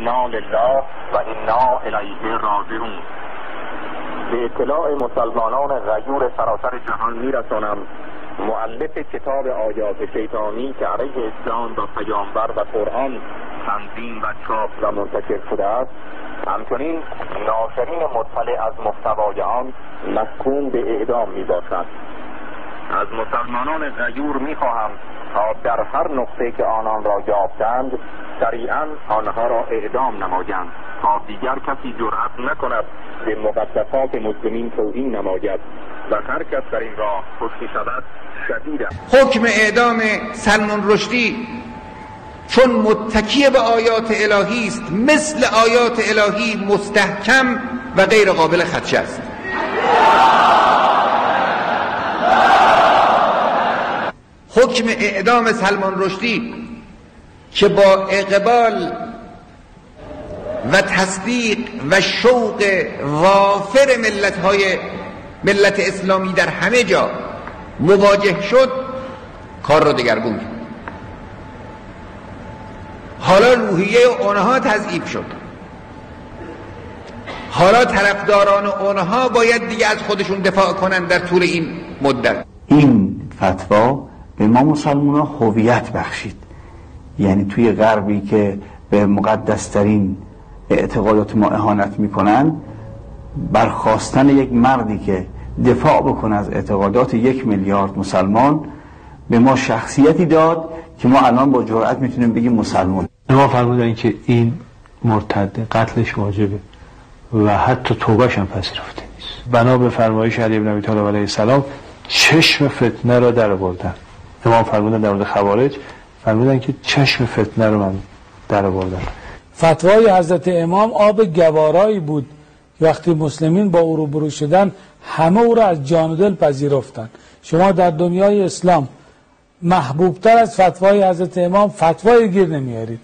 انا لله و انا الیه راجعون. به اطلاع مسلمانان غیور سراسر جهان میرسانم مؤلف کتاب آیات شیطانی که علیه اسلام و پیامبر و قرآن تنظیم و چاپ و منتشر شده است، همچنین ناشرین مطلع از محتوای آن محکوم به اعدام می باشند. از مسلمانان غیور می خواهم تا در هر نقطه که آنان را یافتند سریعا آنها را اعدام نمایند تا دیگر کسی جرأت نکند به مقدسات مسلمین توهین نماید و هر کس در این راه کشته شود شدید است. حکم اعدام سلمان رشدی چون متکی به آیات الهی است، مثل آیات الهی مستحکم و غیر قابل خدشه است. حکم اعدام سلمان رشدی که با اقبال و تصدیق و شوق وافر ملت اسلامی در همه جا مواجه شد، کار رو دگرگون کرد. حالا روحیه اونها تضعیف شد، حالا طرفداران اونها باید دیگه از خودشون دفاع کنن در طول این مدت. این فتوا به ما مسلمانان هویت بخشید، یعنی توی غربی که به مقدسترین اعتقادات ما اهانت میکنن، برخاستن یک مردی که دفاع بکنه از اعتقادات 1 میلیارد مسلمان به ما شخصیتی داد که ما الان با جرأت میتونیم بگیم مسلمان. ما فرمودن که این مرتد قتلش واجبه و حتی توبهش هم پذیرفته نیست. بنا به فرمایش علی بن ابی طالب علیه السلام چشم فتنه را در آوردن. امام فرمودن در مورد خوارج، فرمودن که چشم فتنه رو من در آوردن. فتوای حضرت امام آب گوارایی بود. وقتی مسلمین با او روبرو شدن همه او را از جان و دل پذیرفتند. شما در دنیای اسلام محبوبتر از فتوای حضرت امام فتوای گیر نمیارید.